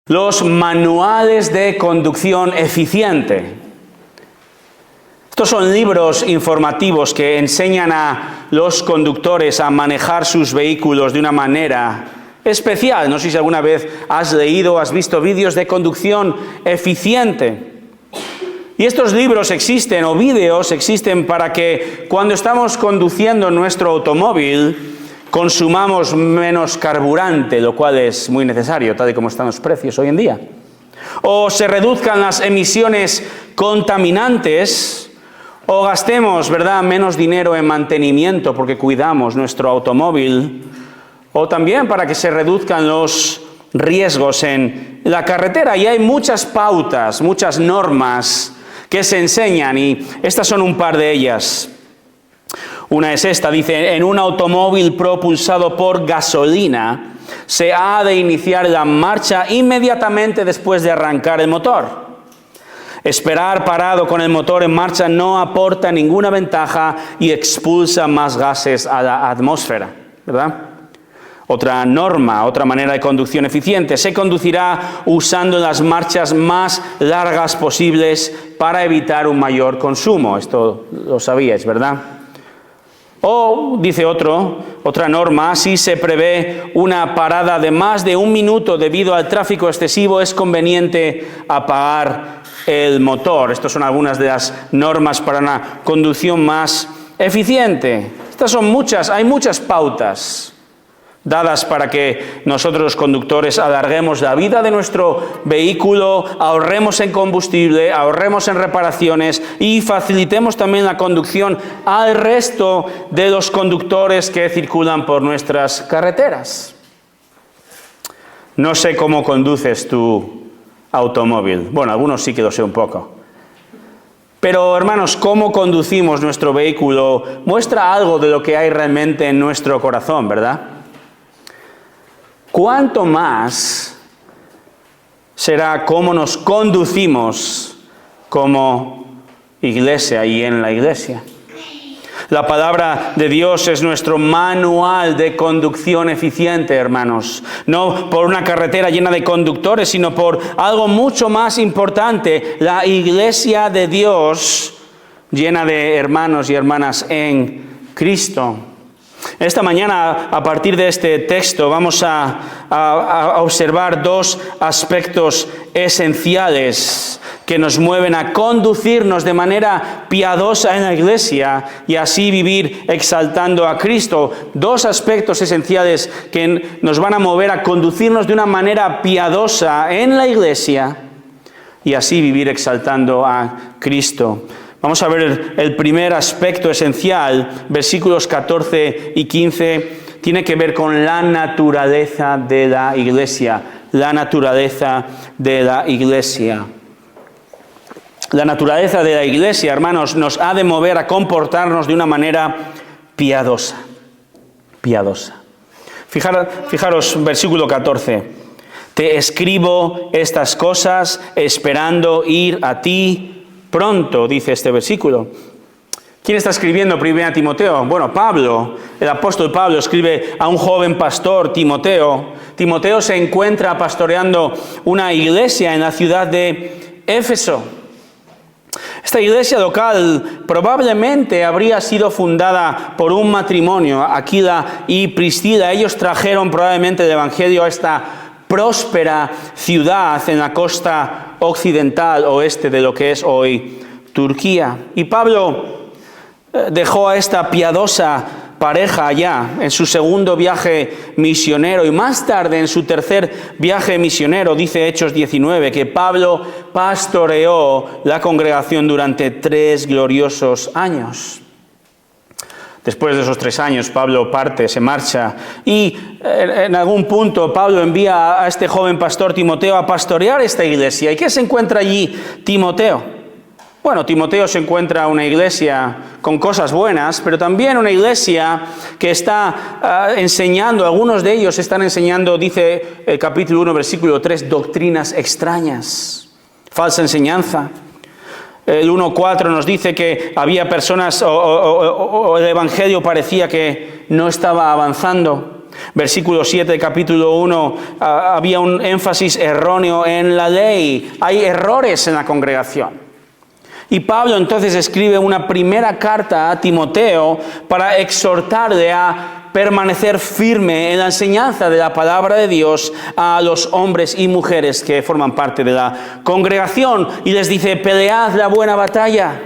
Los manuales de conducción eficiente. Estos son libros informativos que enseñan a los conductores a manejar sus vehículos de una manera especial. No sé si alguna vez has leído o has visto vídeos de conducción eficiente. Y estos libros existen, o vídeos existen, para que cuando estamos conduciendo nuestro automóvil consumamos menos carburante, lo cual es muy necesario, tal y como están los precios hoy en día. O se reduzcan las emisiones contaminantes, o gastemos, menos dinero en mantenimiento porque cuidamos nuestro automóvil, o también para que se reduzcan los riesgos en la carretera. Y hay muchas pautas, muchas normas que se enseñan, y estas son un par de ellas. Una es esta, dice: en un automóvil propulsado por gasolina se ha de iniciar la marcha inmediatamente después de arrancar el motor. Esperar parado con el motor en marcha no aporta ninguna ventaja y expulsa más gases a la atmósfera, ¿verdad? Otra norma, otra manera de conducción eficiente: se conducirá usando las marchas más largas posibles para evitar un mayor consumo. Esto lo sabíais, ¿verdad? O, dice otra norma: si se prevé una parada de más de 1 minuto debido al tráfico excesivo, es conveniente apagar el motor. Estas son algunas de las normas para una conducción más eficiente. Estas son muchas, hay muchas pautas dadas para que nosotros los conductores alarguemos la vida de nuestro vehículo, ahorremos en combustible, ahorremos en reparaciones y facilitemos también la conducción al resto de los conductores que circulan por nuestras carreteras. No sé cómo conduces tu automóvil. Bueno, algunos sí que lo sé un poco. Pero, hermanos, cómo conducimos nuestro vehículo muestra algo de lo que hay realmente en nuestro corazón, ¿verdad? ¿Cuánto más será cómo nos conducimos como iglesia y en la iglesia? La palabra de Dios es nuestro manual de conducción eficiente, hermanos. No por una carretera llena de conductores, sino por algo mucho más importante: la iglesia de Dios llena de hermanos y hermanas en Cristo. Esta mañana, a partir de este texto, vamos a observar dos aspectos esenciales que nos mueven a conducirnos de manera piadosa en la iglesia y así vivir exaltando a Cristo. Dos aspectos esenciales que nos van a mover a conducirnos de una manera piadosa en la iglesia y así vivir exaltando a Cristo. Vamos a ver el primer aspecto esencial, versículos 14 y 15, tiene que ver con la naturaleza de la iglesia. La naturaleza de la iglesia. La naturaleza de la iglesia, hermanos, nos ha de mover a comportarnos de una manera piadosa. Piadosa. Fijaros, versículo 14. Te escribo estas cosas esperando ir a ti pronto, dice este versículo. ¿Quién está escribiendo 1 Timoteo? Bueno, Pablo, el apóstol Pablo, escribe a un joven pastor, Timoteo. Timoteo se encuentra pastoreando una iglesia en la ciudad de Éfeso. Esta iglesia local probablemente habría sido fundada por un matrimonio, Aquila y Priscila. Ellos trajeron probablemente el evangelio a esta próspera ciudad en la costa occidental oeste de lo que es hoy Turquía. Y Pablo dejó a esta piadosa pareja allá en su segundo viaje misionero y más tarde en su tercer viaje misionero. Dice Hechos 19 que Pablo pastoreó la congregación durante 3 gloriosos años. Después de esos 3 años, Pablo parte, se marcha y en algún punto Pablo envía a este joven pastor Timoteo a pastorear esta iglesia. ¿Y qué se encuentra allí Timoteo? Bueno, Timoteo se encuentra una iglesia con cosas buenas, pero también una iglesia que está enseñando, algunos de ellos están enseñando, dice el capítulo 1, versículo 3, doctrinas extrañas, falsa enseñanza. El 1.4 nos dice que había personas, o el evangelio parecía que no estaba avanzando. Versículo 7, capítulo 1, había un énfasis erróneo en la ley. Hay errores en la congregación. Y Pablo entonces escribe una primera carta a Timoteo para exhortarle a permanecer firme en la enseñanza de la palabra de Dios a los hombres y mujeres que forman parte de la congregación. Y les dice, pelead la buena batalla.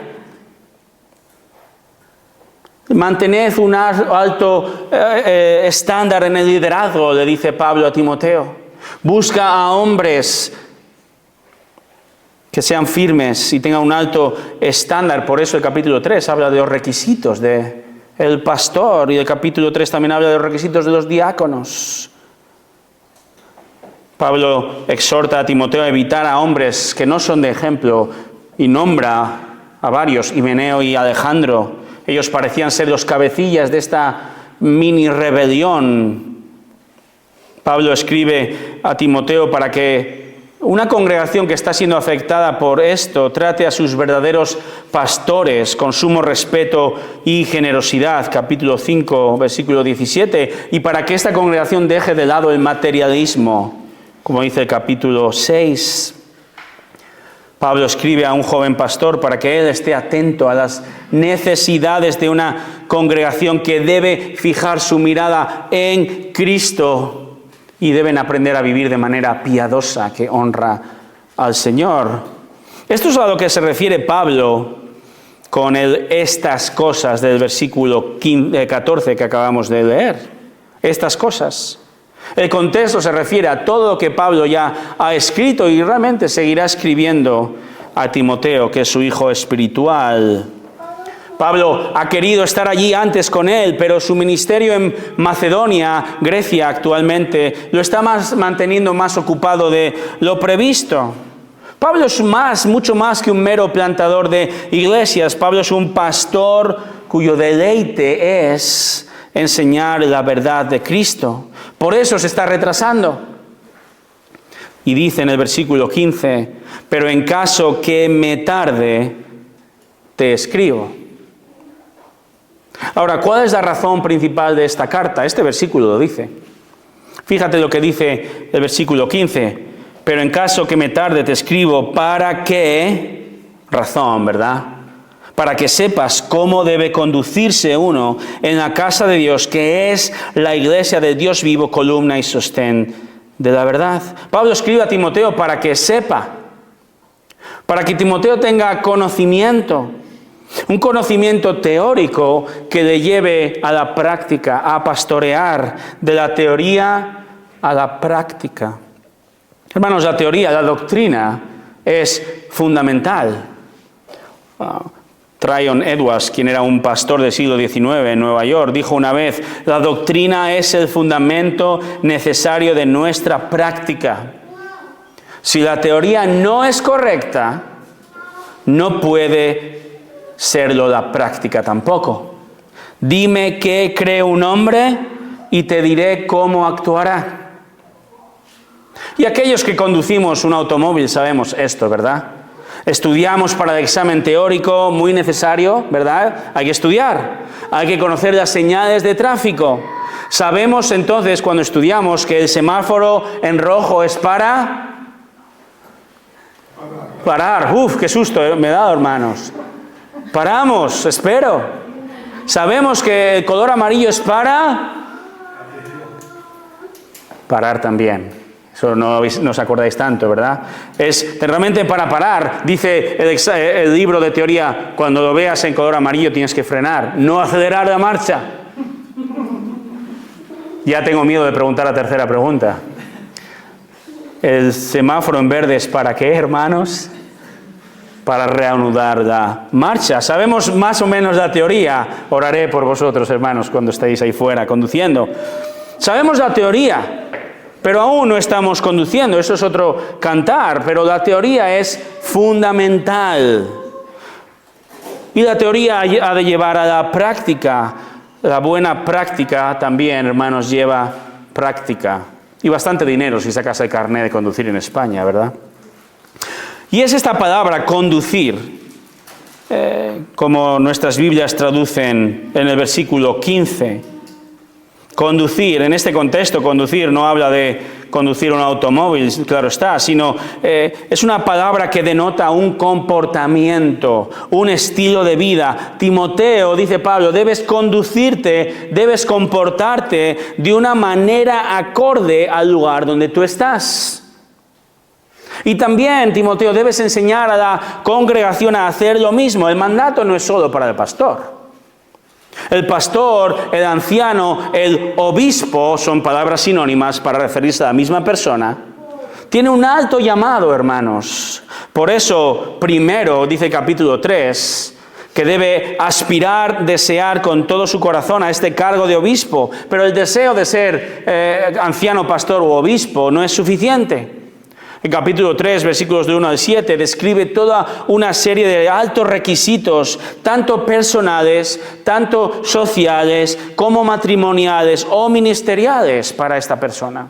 Mantened un alto estándar en el liderazgo, le dice Pablo a Timoteo. Busca a hombres que sean firmes y tengan un alto estándar. Por eso el capítulo 3 habla de los requisitos del pastor, y el capítulo 3 también habla de los requisitos de los diáconos. Pablo exhorta a Timoteo a evitar a hombres que no son de ejemplo y nombra a varios, Himeneo y Alejandro. Ellos parecían ser los cabecillas de esta mini rebelión. Pablo escribe a Timoteo para que una congregación que está siendo afectada por esto trate a sus verdaderos pastores con sumo respeto y generosidad. Capítulo 5, versículo 17. Y para que esta congregación deje de lado el materialismo, como dice el capítulo 6. Pablo escribe a un joven pastor para que él esté atento a las necesidades de una congregación que debe fijar su mirada en Cristo y deben aprender a vivir de manera piadosa que honra al Señor. Esto es a lo que se refiere Pablo con estas cosas del versículo 14 que acabamos de leer. Estas cosas. El contexto se refiere a todo lo que Pablo ya ha escrito y realmente seguirá escribiendo a Timoteo, que es su hijo espiritual. Pablo ha querido estar allí antes con él, pero su ministerio en Macedonia, Grecia actualmente, lo está manteniendo más ocupado de lo previsto. Pablo es mucho más que un mero plantador de iglesias. Pablo es un pastor cuyo deleite es enseñar la verdad de Cristo. Por eso se está retrasando. Y dice en el versículo 15, pero en caso que me tarde, te escribo. Ahora, ¿cuál es la razón principal de esta carta? Este versículo lo dice. Fíjate lo que dice el versículo 15. Pero en caso que me tarde, te escribo para que, razón, ¿verdad? Para que sepas cómo debe conducirse uno en la casa de Dios, que es la iglesia del Dios vivo, columna y sostén de la verdad. Pablo escribe a Timoteo para que sepa, para que Timoteo tenga conocimiento, un conocimiento teórico que le lleve a la práctica, a pastorear, de la teoría a la práctica. Hermanos, la teoría, la doctrina es fundamental. Tryon Edwards, quien era un pastor del siglo XIX en Nueva York, dijo una vez, la doctrina es el fundamento necesario de nuestra práctica. Si la teoría no es correcta, no puede serlo la práctica tampoco. Dime qué cree un hombre y te diré cómo actuará. Y aquellos que conducimos un automóvil sabemos esto, ¿verdad? Estudiamos para el examen teórico, muy necesario, ¿verdad? Hay que estudiar, hay que conocer las señales de tráfico. Sabemos entonces cuando estudiamos que el semáforo en rojo es para parar. Uf, qué susto me he dado, hermanos. Paramos, espero. Sabemos que el color amarillo es para parar también. Eso no os acordáis tanto, ¿verdad? Es realmente para parar. Dice el libro de teoría, cuando lo veas en color amarillo tienes que frenar, no acelerar la marcha. Ya tengo miedo de preguntar la tercera pregunta. ¿El semáforo en verde es para qué, hermanos? Para reanudar la marcha. Sabemos más o menos la teoría. Oraré por vosotros, hermanos, cuando estéis ahí fuera conduciendo. Sabemos la teoría. Pero aún no estamos conduciendo, eso es otro cantar, pero la teoría es fundamental. Y la teoría ha de llevar a la práctica. La buena práctica también, hermanos, lleva práctica. Y bastante dinero si sacas el carnet de conducir en España, ¿verdad? Y es esta palabra, conducir, como nuestras Biblias traducen en el versículo 15. Conducir, en este contexto, conducir no habla de conducir un automóvil, claro está, sino es una palabra que denota un comportamiento, un estilo de vida. Timoteo, dice Pablo, debes conducirte, debes comportarte de una manera acorde al lugar donde tú estás. Y también, Timoteo, debes enseñar a la congregación a hacer lo mismo. El mandato no es solo para el pastor. El pastor, el anciano, el obispo, son palabras sinónimas para referirse a la misma persona. Tiene un alto llamado, hermanos. Por eso, primero, dice capítulo 3, que debe aspirar, desear con todo su corazón a este cargo de obispo. Pero el deseo de ser anciano, pastor u obispo no es suficiente. El capítulo 3, versículos de 1 al 7, describe toda una serie de altos requisitos, tanto personales, tanto sociales, como matrimoniales o ministeriales para esta persona.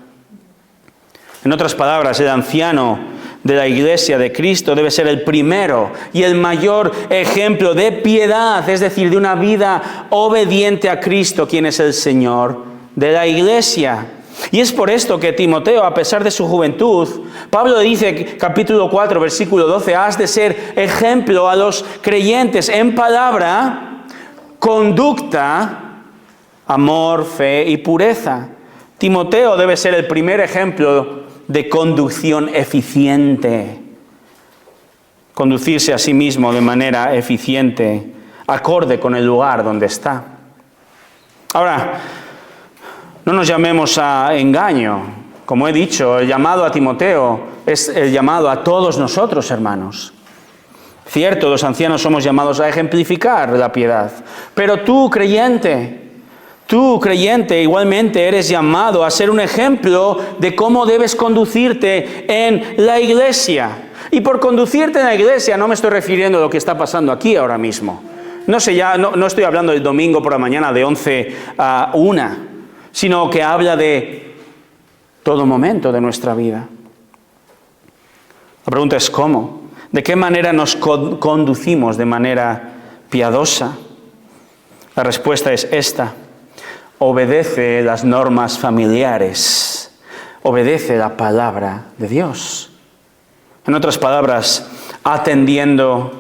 En otras palabras, el anciano de la iglesia de Cristo debe ser el primero y el mayor ejemplo de piedad, es decir, de una vida obediente a Cristo, quien es el Señor de la iglesia. Y es por esto que Timoteo, a pesar de su juventud, Pablo dice, capítulo 4, versículo 12, has de ser ejemplo a los creyentes en palabra, conducta, amor, fe y pureza. Timoteo debe ser el primer ejemplo de conducción eficiente. Conducirse a sí mismo de manera eficiente, acorde con el lugar donde está. Ahora, no nos llamemos a engaño. Como he dicho, el llamado a Timoteo es el llamado a todos nosotros, hermanos. Cierto, los ancianos somos llamados a ejemplificar la piedad. Pero tú, creyente, igualmente eres llamado a ser un ejemplo de cómo debes conducirte en la iglesia. Y por conducirte en la iglesia no me estoy refiriendo a lo que está pasando aquí ahora mismo. No estoy hablando del domingo por la mañana de 11 a 1. Sino que habla de todo momento de nuestra vida. La pregunta es ¿cómo? ¿De qué manera nos conducimos de manera piadosa? La respuesta es esta: obedece las normas familiares, obedece la palabra de Dios. En otras palabras, atendiendo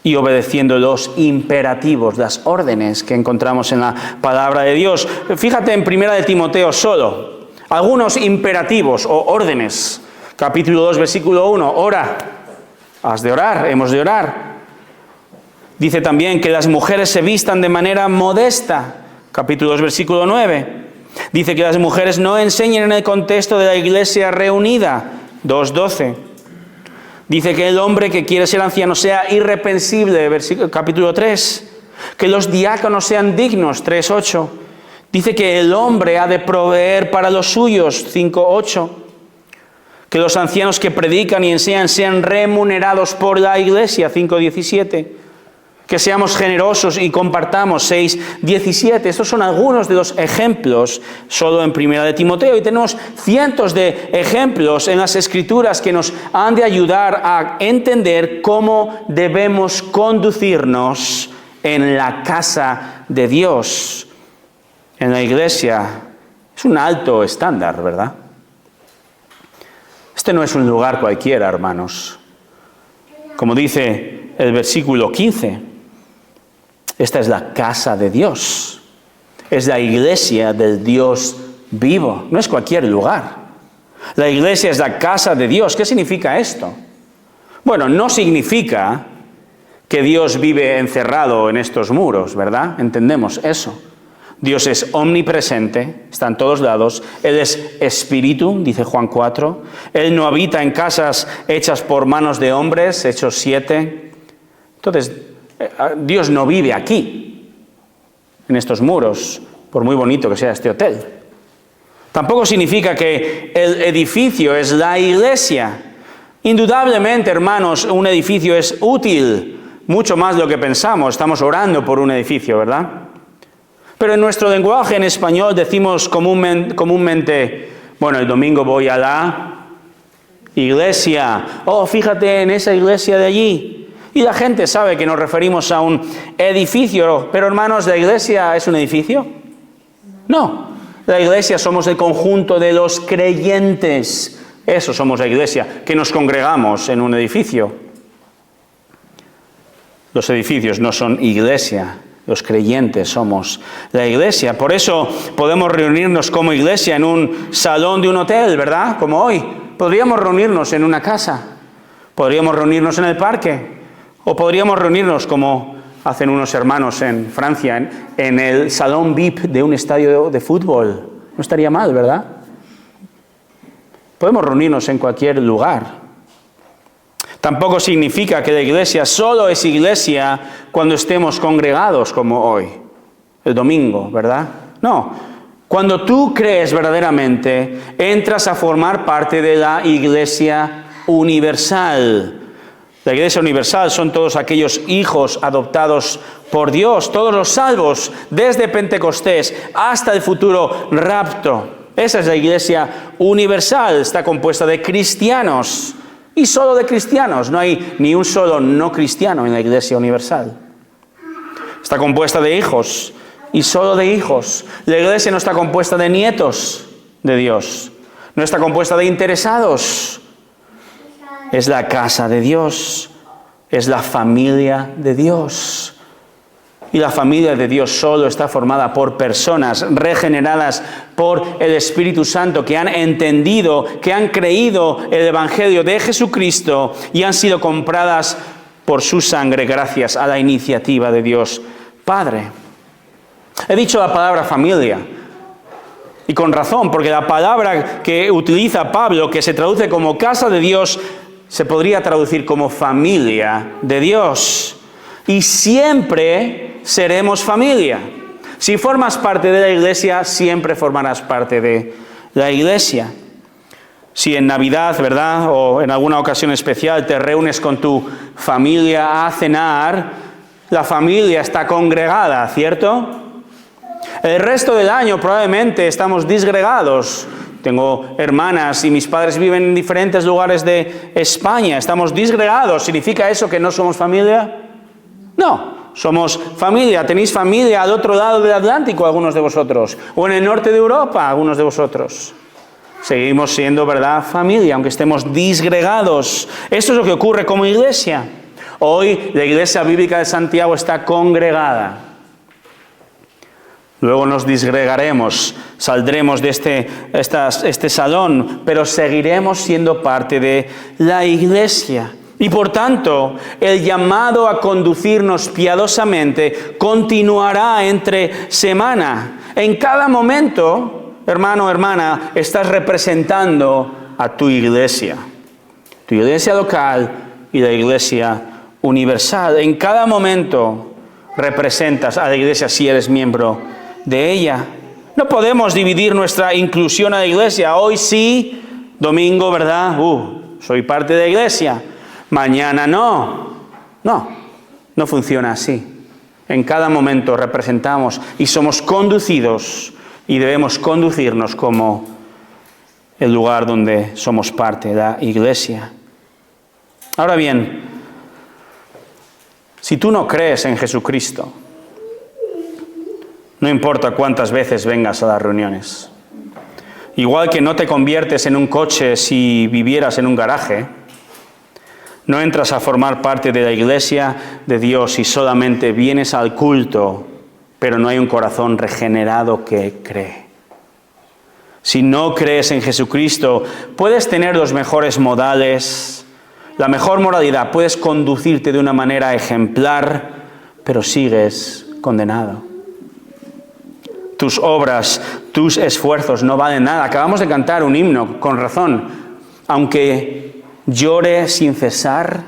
y obedeciendo los imperativos, las órdenes que encontramos en la palabra de Dios. Fíjate en 1 de Timoteo solo, algunos imperativos o órdenes. Capítulo 2, versículo 1, ora, has de orar, hemos de orar. Dice también que las mujeres se vistan de manera modesta. Capítulo 2, versículo 9. Dice que las mujeres no enseñen en el contexto de la iglesia reunida. 2:12. Dice que el hombre que quiere ser anciano sea irreprensible, capítulo 3. Que los diáconos sean dignos, 3:8. Dice que el hombre ha de proveer para los suyos, 5:8. Que los ancianos que predican y enseñan sean remunerados por la iglesia, 5:17. Que seamos generosos y compartamos, 6:17. Estos son algunos de los ejemplos solo en 1 de Timoteo. Y tenemos cientos de ejemplos en las Escrituras que nos han de ayudar a entender cómo debemos conducirnos en la casa de Dios. En la iglesia es un alto estándar, ¿verdad? Este no es un lugar cualquiera, hermanos. Como dice el versículo 15. Esta es la casa de Dios. Es la iglesia del Dios vivo. No es cualquier lugar. La iglesia es la casa de Dios. ¿Qué significa esto? Bueno, no significa que Dios vive encerrado en estos muros, ¿verdad? Entendemos eso. Dios es omnipresente, está en todos lados. Él es espíritu, dice Juan 4. Él no habita en casas hechas por manos de hombres, Hechos 7. Entonces, Dios no vive aquí, en estos muros, por muy bonito que sea este hotel. Tampoco significa que el edificio es la iglesia. Indudablemente, hermanos, un edificio es útil, mucho más de lo que pensamos. Estamos orando por un edificio, ¿verdad? Pero en nuestro lenguaje en español decimos comúnmente, bueno, el domingo voy a la iglesia. Oh, fíjate en esa iglesia de allí. Y la gente sabe que nos referimos a un edificio. Pero hermanos, ¿la iglesia es un edificio? No. La iglesia somos el conjunto de los creyentes. Eso somos la iglesia, que nos congregamos en un edificio. Los edificios no son iglesia, los creyentes somos la iglesia. Por eso podemos reunirnos como iglesia en un salón de un hotel, ¿verdad? Como hoy. Podríamos reunirnos en una casa, podríamos reunirnos en el parque, o podríamos reunirnos como hacen unos hermanos en Francia, en el salón VIP de un estadio de fútbol. No estaría mal, ¿verdad? Podemos reunirnos en cualquier lugar. Tampoco significa que la iglesia solo es iglesia cuando estemos congregados como hoy, el domingo, ¿verdad? No. Cuando tú crees verdaderamente, entras a formar parte de la iglesia universal. La iglesia universal son todos aquellos hijos adoptados por Dios, todos los salvos, desde Pentecostés hasta el futuro rapto. Esa es la iglesia universal, está compuesta de cristianos. Y solo de cristianos, no hay ni un solo no cristiano en la iglesia universal. Está compuesta de hijos y solo de hijos. La iglesia no está compuesta de nietos de Dios, no está compuesta de interesados. Es la casa de Dios, es la familia de Dios. Y la familia de Dios solo está formada por personas regeneradas por el Espíritu Santo, que han entendido, que han creído el Evangelio de Jesucristo y han sido compradas por su sangre gracias a la iniciativa de Dios Padre. He dicho la palabra familia, y con razón, porque la palabra que utiliza Pablo, que se traduce como casa de Dios, se podría traducir como familia de Dios. Y siempre seremos familia. Si formas parte de la iglesia, siempre formarás parte de la iglesia. Si en Navidad, ¿verdad?, o en alguna ocasión especial te reúnes con tu familia a cenar, la familia está congregada, ¿cierto? El resto del año probablemente estamos disgregados. Tengo hermanas y mis padres viven en diferentes lugares de España. Estamos disgregados. ¿Significa eso que no somos familia? No, somos familia. Tenéis familia al otro lado del Atlántico, algunos de vosotros, o en el norte de Europa, algunos de vosotros. Seguimos siendo, ¿verdad?, familia, aunque estemos disgregados. Esto es lo que ocurre como iglesia. Hoy la Iglesia Bíblica de Santiago está congregada. Luego nos disgregaremos, saldremos de este salón, pero seguiremos siendo parte de la iglesia. Y por tanto, el llamado a conducirnos piadosamente continuará entre semana. En cada momento, hermano, hermana, estás representando a tu iglesia local y la iglesia universal. En cada momento representas a la iglesia si eres miembro de ella. No podemos dividir nuestra inclusión a la iglesia. Hoy sí, domingo, ¿verdad? Soy parte de la iglesia. Mañana no. No funciona así. En cada momento representamos y somos conducidos y debemos conducirnos como el lugar donde somos parte de la iglesia. Ahora bien, si tú no crees en Jesucristo, no importa cuántas veces vengas a las reuniones. Igual que no te conviertes en un coche si vivieras en un garaje, no entras a formar parte de la iglesia de Dios si solamente vienes al culto, pero no hay un corazón regenerado que cree. Si no crees en Jesucristo, puedes tener los mejores modales, la mejor moralidad, puedes conducirte de una manera ejemplar, pero sigues condenado. Tus obras, tus esfuerzos no valen nada. Acabamos de cantar un himno, con razón. Aunque llore sin cesar,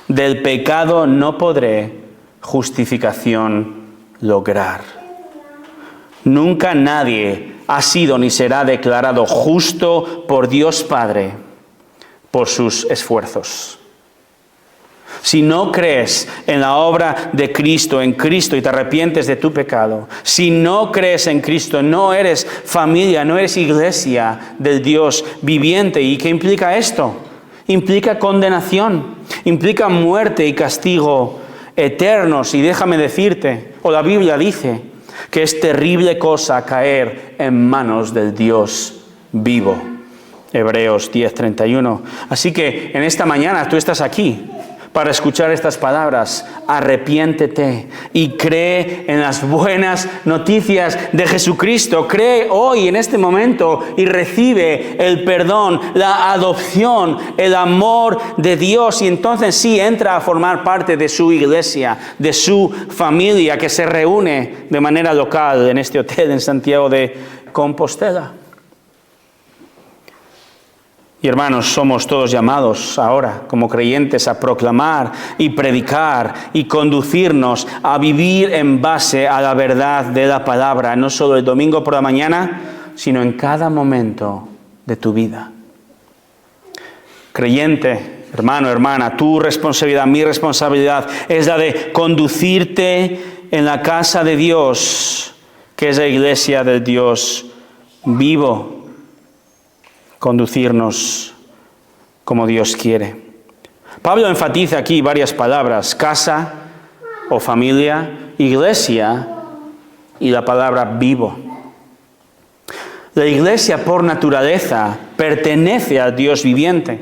del pecado no podré justificación lograr. Nunca nadie ha sido ni será declarado justo por Dios Padre por sus esfuerzos. Si no crees en la obra de Cristo, en Cristo, y te arrepientes de tu pecado, si no crees en Cristo, no eres familia, no eres iglesia del Dios viviente. ¿Y qué implica esto? Implica condenación, implica muerte y castigo eternos. Y déjame decirte, o la Biblia dice, que es terrible cosa caer en manos del Dios vivo. Hebreos 10:31. Así que en esta mañana tú estás aquí para escuchar estas palabras. Arrepiéntete y cree en las buenas noticias de Jesucristo. Cree hoy en este momento y recibe el perdón, la adopción, el amor de Dios. Y entonces sí entra a formar parte de su iglesia, de su familia que se reúne de manera local en este hotel en Santiago de Compostela. Y hermanos, somos todos llamados ahora como creyentes a proclamar y predicar y conducirnos a vivir en base a la verdad de la palabra, no solo el domingo por la mañana, sino en cada momento de tu vida. Creyente, hermano, hermana, tu responsabilidad, mi responsabilidad es la de conducirte en la casa de Dios, que es la iglesia del Dios vivo. Conducirnos como Dios quiere. Pablo enfatiza aquí varias palabras: casa o familia, iglesia y la palabra vivo. La iglesia por naturaleza pertenece al Dios viviente.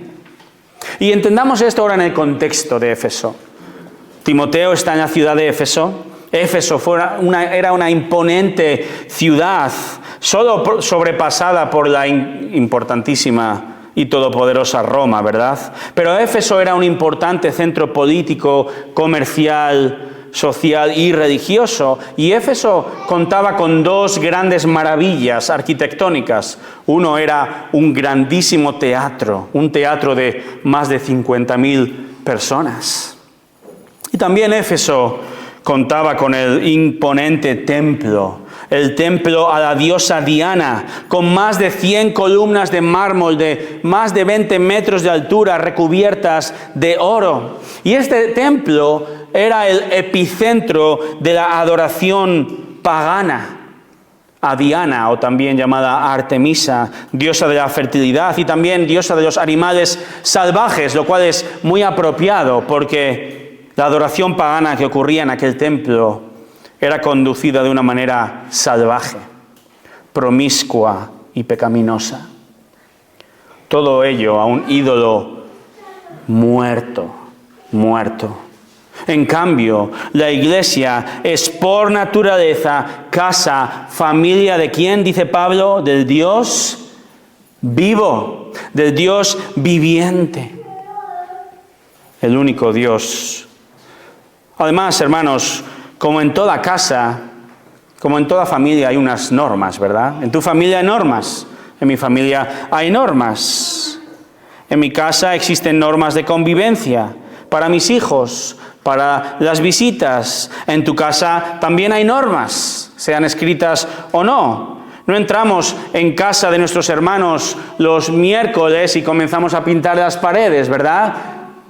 Y entendamos esto ahora en el contexto de Éfeso. Timoteo está en la ciudad de Éfeso. Éfeso era una imponente ciudad, solo sobrepasada por la importantísima y todopoderosa Roma, ¿verdad? Pero Éfeso era un importante centro político, comercial, social y religioso. Y Éfeso contaba con dos grandes maravillas arquitectónicas. Uno era un grandísimo teatro, un teatro de más de 50.000 personas. Y también Éfeso contaba con el imponente templo, el templo a la diosa Diana, con más de 100 columnas de mármol de más de 20 metros de altura recubiertas de oro. Y este templo era el epicentro de la adoración pagana a Diana, o también llamada Artemisa, diosa de la fertilidad y también diosa de los animales salvajes, lo cual es muy apropiado porque la adoración pagana que ocurría en aquel templo era conducida de una manera salvaje, promiscua y pecaminosa. Todo ello a un ídolo muerto. En cambio, la iglesia es por naturaleza casa, familia ¿de quién? Dice Pablo, del Dios vivo, del Dios viviente, el único Dios. Además, hermanos, como en toda casa, como en toda familia hay unas normas, ¿verdad? En tu familia hay normas, en mi familia hay normas. En mi casa existen normas de convivencia para mis hijos, para las visitas. En tu casa también hay normas, sean escritas o no. No entramos en casa de nuestros hermanos los miércoles y comenzamos a pintar las paredes, ¿verdad?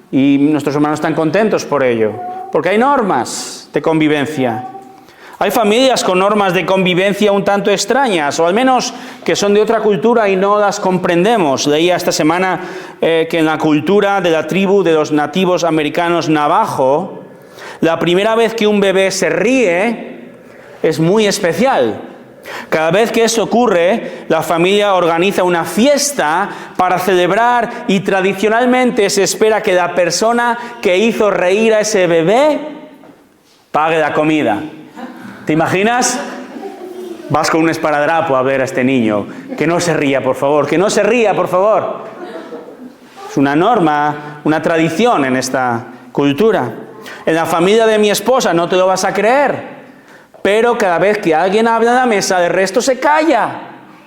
Y nuestros hermanos están contentos por ello, porque hay normas de convivencia. Hay familias con normas de convivencia un tanto extrañas, o al menos que son de otra cultura y no las comprendemos. Leía esta semana que en la cultura de la tribu de los nativos americanos Navajo, la primera vez que un bebé se ríe es muy especial. Cada vez que eso ocurre, la familia organiza una fiesta para celebrar y tradicionalmente se espera que la persona que hizo reír a ese bebé pague la comida. ¿Te imaginas? Vas con un esparadrapo a ver a este niño. Que no se ría, por favor. Que no se ría, por favor. Es una norma, una tradición en esta cultura. En la familia de mi esposa no te lo vas a creer. Pero cada vez que alguien habla en la mesa, el resto se calla.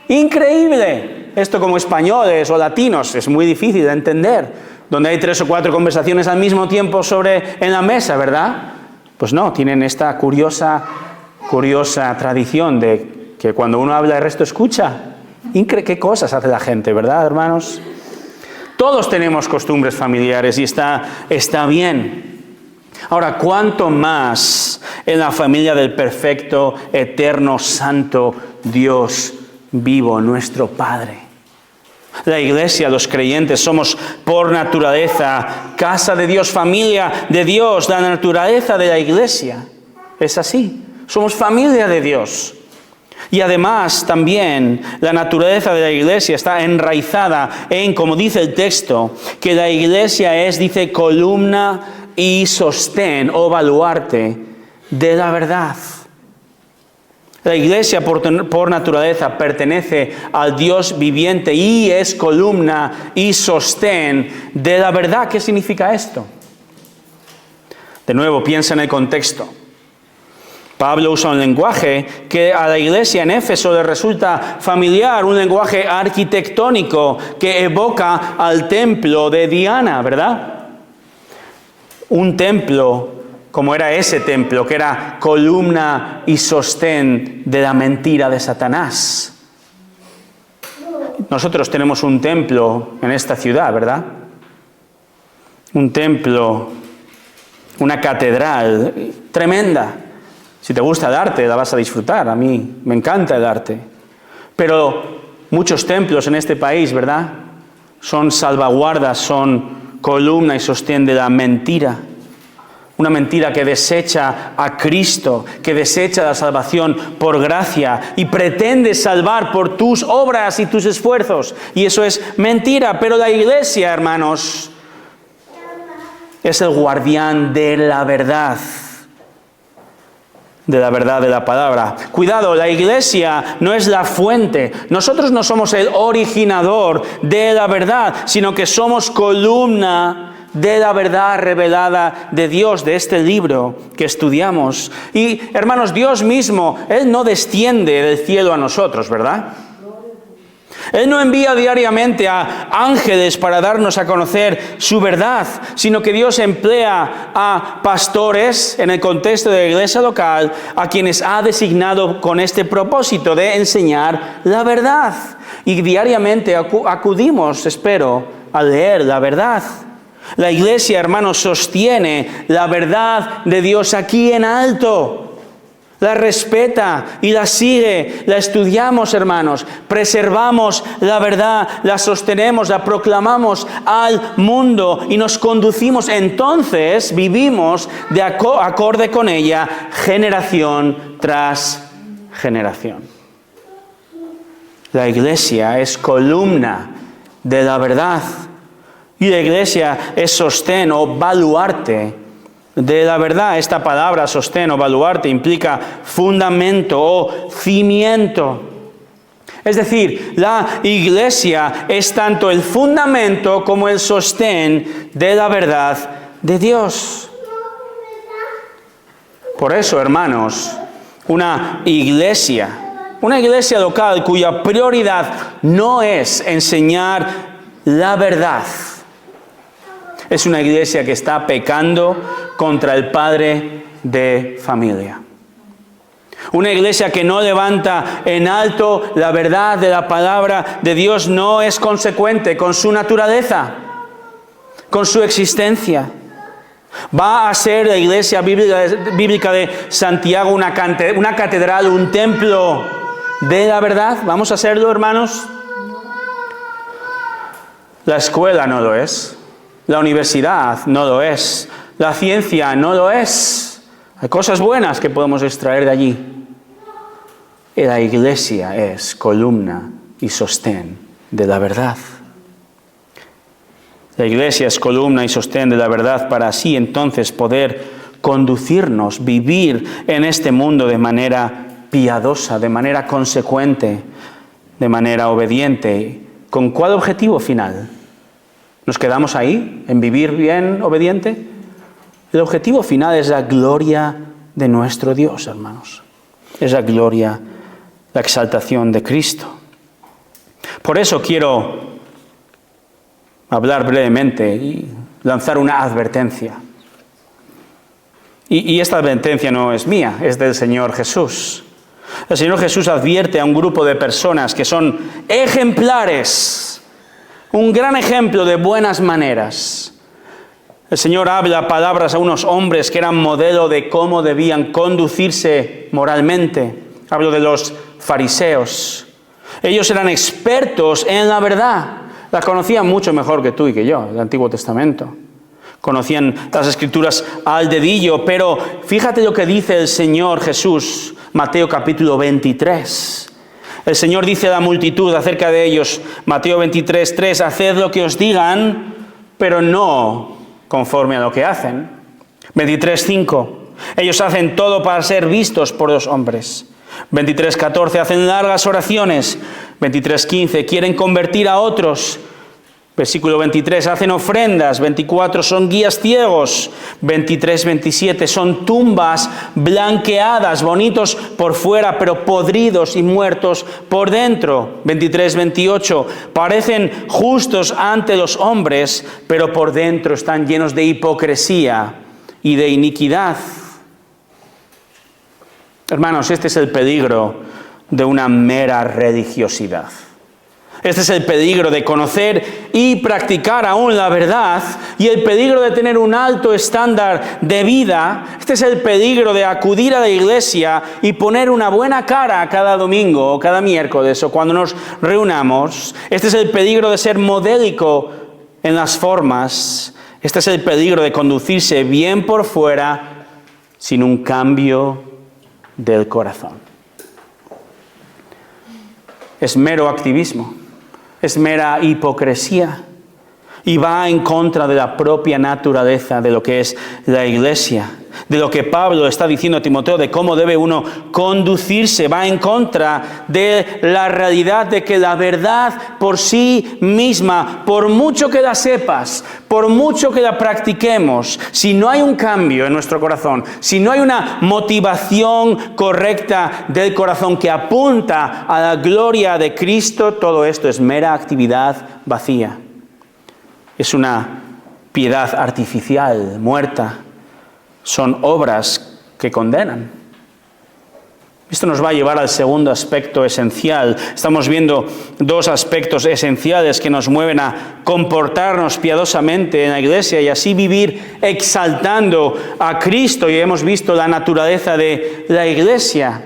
Increíble. Esto como españoles o latinos es muy difícil de entender. Donde hay 3 o 4 conversaciones al mismo tiempo en la mesa, ¿verdad? Pues no, tienen esta curiosa tradición de que cuando uno habla el resto escucha. ¿Qué cosas hace la gente, verdad, hermanos? Todos tenemos costumbres familiares y está bien. Ahora, ¿cuánto más en la familia del perfecto, eterno, santo Dios vivo, nuestro Padre? La iglesia, los creyentes, somos por naturaleza casa de Dios, familia de Dios, la naturaleza de la iglesia. Es así. somos familia de Dios. Y además también la naturaleza de la iglesia está enraizada en, como dice el texto, que la iglesia es, dice, columna y sostén o baluarte de la verdad. La iglesia por naturaleza pertenece al Dios viviente y es columna y sostén de la verdad. ¿Qué significa esto? De nuevo, piensa en el contexto. Pablo usa un lenguaje que a la iglesia en Éfeso le resulta familiar, un lenguaje arquitectónico que evoca al templo de Diana, ¿verdad? Un templo, como era ese templo, que era columna y sostén de la mentira de Satanás. Nosotros tenemos un templo en esta ciudad, ¿verdad? Un templo, una catedral tremenda. Si te gusta el arte, la vas a disfrutar. A mí me encanta el arte. Pero muchos templos en este país, ¿verdad? Son salvaguardas, son columna y sostén de la mentira. Una mentira que desecha a Cristo, que desecha la salvación por gracia y pretende salvar por tus obras y tus esfuerzos. Y eso es mentira. Pero la iglesia, hermanos, es el guardián de la verdad. De la verdad de la palabra. Cuidado, la iglesia no es la fuente. Nosotros no somos el originador de la verdad, sino que somos columna de la verdad revelada de Dios, de este libro que estudiamos. Y, hermanos, Dios mismo, Él no desciende del cielo a nosotros, ¿verdad? Él no envía diariamente a ángeles para darnos a conocer su verdad, sino que Dios emplea a pastores en el contexto de la iglesia local, a quienes ha designado con este propósito de enseñar la verdad. Y diariamente acudimos, espero, a leer la verdad. La iglesia, hermanos, sostiene la verdad de Dios aquí en alto. La respeta y la sigue, la estudiamos, hermanos, preservamos la verdad, la sostenemos, la proclamamos al mundo y nos conducimos, entonces vivimos de acorde con ella generación tras generación. La iglesia es columna de la verdad y la iglesia es sostén o baluarte de la verdad. Esta palabra sostén o baluarte implica fundamento o cimiento. Es decir, la iglesia es tanto el fundamento como el sostén de la verdad de Dios. Por eso, hermanos, una iglesia local cuya prioridad no es enseñar la verdad, es una iglesia que está pecando contra el padre de familia. Una iglesia que no levanta en alto la verdad de la palabra de Dios no es consecuente con su naturaleza, con su existencia. ¿Va a ser la iglesia bíblica de Santiago una catedral, un templo de la verdad? ¿Vamos a hacerlo, hermanos? La escuela no lo es. La universidad no lo es. La ciencia no lo es. Hay cosas buenas que podemos extraer de allí. Y la iglesia es columna y sostén de la verdad. La iglesia es columna y sostén de la verdad para así entonces poder conducirnos, vivir en este mundo de manera piadosa, de manera consecuente, de manera obediente. ¿Con cuál objetivo final? ¿Nos quedamos ahí, en vivir bien, obediente? El objetivo final es la gloria de nuestro Dios, hermanos. Es la gloria, la exaltación de Cristo. Por eso quiero hablar brevemente y lanzar una advertencia. Y esta advertencia no es mía, es del Señor Jesús. El Señor Jesús advierte a un grupo de personas que son ejemplares, un gran ejemplo de buenas maneras. El Señor habla palabras a unos hombres que eran modelo de cómo debían conducirse moralmente. Hablo de los fariseos. Ellos eran expertos en la verdad. La conocían mucho mejor que tú y que yo, el Antiguo Testamento. Conocían las Escrituras al dedillo, pero fíjate lo que dice el Señor Jesús, Mateo capítulo 23. El Señor dice a la multitud acerca de ellos, Mateo 23, 3, haced lo que os digan, pero no conforme a lo que hacen. 23, 5, ellos hacen todo para ser vistos por los hombres. 23, 14, hacen largas oraciones. 23, 15, quieren convertir a otros. Versículo 23, hacen ofrendas. 24, son guías ciegos. 23, 27, son tumbas blanqueadas, bonitos por fuera, pero podridos y muertos por dentro. 23, 28, parecen justos ante los hombres, pero por dentro están llenos de hipocresía y de iniquidad. Hermanos, este es el peligro de una mera religiosidad. Este es el peligro de conocer y practicar aún la verdad y el peligro de tener un alto estándar de vida. Este es el peligro de acudir a la iglesia y poner una buena cara cada domingo o cada miércoles o cuando nos reunamos. Este es el peligro de ser modélico en las formas. Este es el peligro de conducirse bien por fuera sin un cambio del corazón. Es mero activismo. Es mera hipocresía y va en contra de la propia naturaleza de lo que es la iglesia, de lo que Pablo está diciendo a Timoteo, de cómo debe uno conducirse. Va en contra de la realidad de que la verdad por sí misma, por mucho que la sepas, por mucho que la practiquemos, si no hay un cambio en nuestro corazón, si no hay una motivación correcta del corazón que apunta a la gloria de Cristo, todo esto es mera actividad vacía. Es una piedad artificial, muerta. Son obras que condenan. Esto nos va a llevar al segundo aspecto esencial. Estamos viendo dos aspectos esenciales que nos mueven a comportarnos piadosamente en la iglesia y así vivir exaltando a Cristo. Y hemos visto la naturaleza de la iglesia.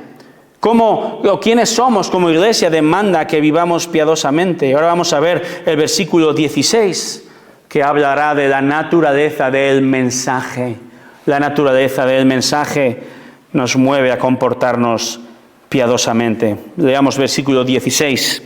¿Quiénes somos como iglesia? Demanda que vivamos piadosamente. Y ahora vamos a ver el versículo 16, que hablará de la naturaleza del mensaje. La naturaleza del mensaje nos mueve a comportarnos piadosamente. Leamos versículo 16.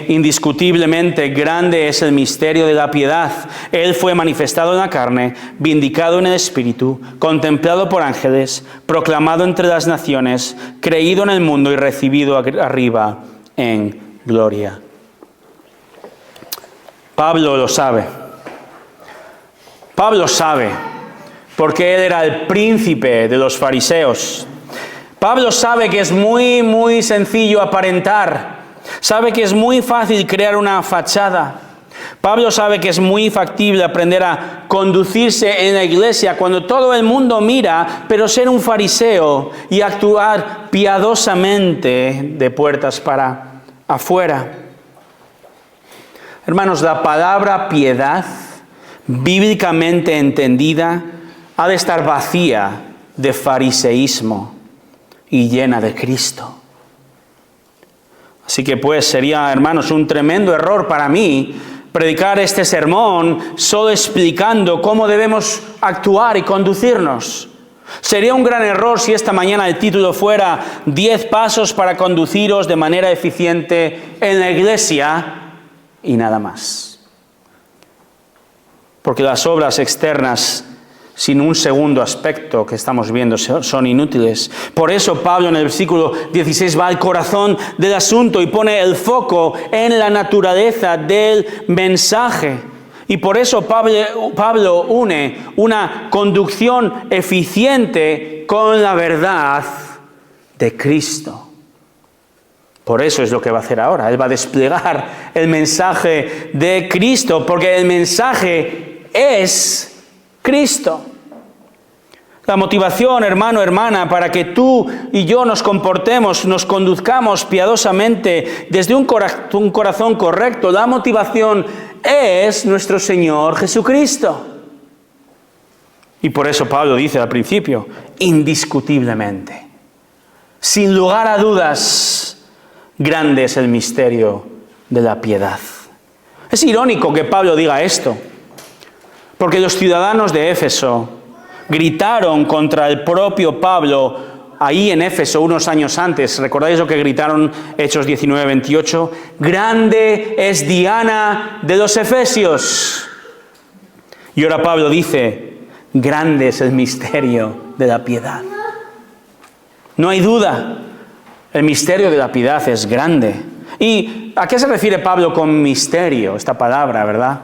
Indiscutiblemente grande es el misterio de la piedad. Él fue manifestado en la carne, vindicado en el Espíritu, contemplado por ángeles, proclamado entre las naciones, creído en el mundo y recibido arriba en gloria. Pablo lo sabe. Pablo sabe, porque él era el príncipe de los fariseos. Pablo sabe que es muy sencillo aparentar. Sabe que es muy fácil crear una fachada. Pablo sabe que es muy factible aprender a conducirse en la iglesia cuando todo el mundo mira, pero ser un fariseo y actuar piadosamente de puertas para afuera. Hermanos, la palabra piedad, bíblicamente entendida, ha de estar vacía de fariseísmo y llena de Cristo. Así que pues sería, hermanos, un tremendo error para mí predicar este sermón solo explicando cómo debemos actuar y conducirnos. Sería un gran error si esta mañana el título fuera 10 pasos para conduciros de manera eficiente en la iglesia y nada más. Porque las obras externas sin un segundo aspecto que estamos viendo son inútiles. Por eso Pablo en el versículo 16 va al corazón del asunto y pone el foco en la naturaleza del mensaje. Y por eso Pablo une una conducción eficiente con la verdad de Cristo. Por eso es lo que va a hacer ahora. Él va a desplegar el mensaje de Cristo, porque el mensaje es Cristo. La motivación, hermano, hermana, para que tú y yo nos comportemos, nos conduzcamos piadosamente desde un corazón correcto, la motivación es nuestro Señor Jesucristo. Y por eso Pablo dice al principio, indiscutiblemente, sin lugar a dudas, grande es el misterio de la piedad. Es irónico que Pablo diga esto, Porque los ciudadanos de Éfeso gritaron contra el propio Pablo ahí en Éfeso unos años antes. ¿Recordáis lo que gritaron Hechos 19:28? Grande es Diana de los Efesios. Y ahora Pablo dice, grande es el misterio de la piedad. No hay duda, el misterio de la piedad es grande. ¿Y a qué se refiere Pablo con misterio? Esta palabra, ¿verdad?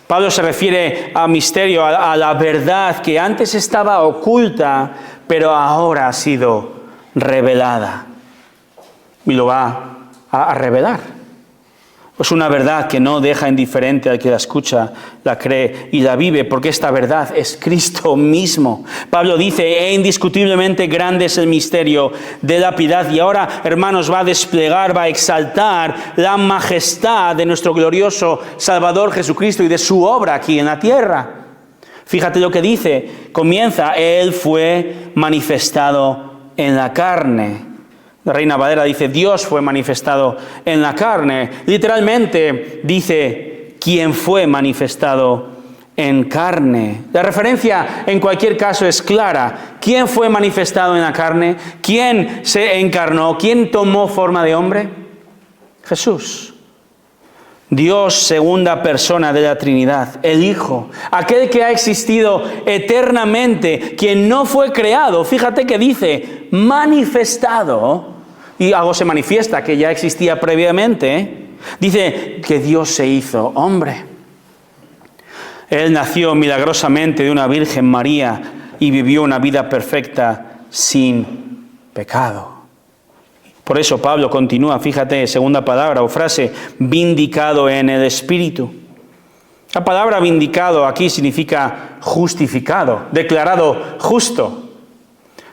Pablo se refiere a misterio, a la verdad que antes estaba oculta, pero ahora ha sido revelada. Y lo va a revelar. Es una verdad que no deja indiferente al que la escucha, la cree y la vive, porque esta verdad es Cristo mismo. Pablo dice, indiscutiblemente grande es el misterio de la piedad. Y ahora, hermanos, va a desplegar, va a exaltar la majestad de nuestro glorioso Salvador Jesucristo y de su obra aquí en la tierra. Fíjate lo que dice, comienza, Él fue manifestado en la carne. La Reina Valera dice, Dios fue manifestado en la carne. Literalmente dice, quien fue manifestado en carne. La referencia en cualquier caso es clara. ¿Quién fue manifestado en la carne? ¿Quién se encarnó? ¿Quién tomó forma de hombre? Jesús. Dios, segunda persona de la Trinidad, el Hijo, aquel que ha existido eternamente, quien no fue creado. Fíjate que dice, manifestado. Y algo se manifiesta que ya existía previamente. Dice que Dios se hizo hombre. Él nació milagrosamente de una Virgen María y vivió una vida perfecta sin pecado. Por eso Pablo continúa, fíjate, segunda palabra o frase, vindicado en el Espíritu. La palabra vindicado aquí significa justificado, declarado justo.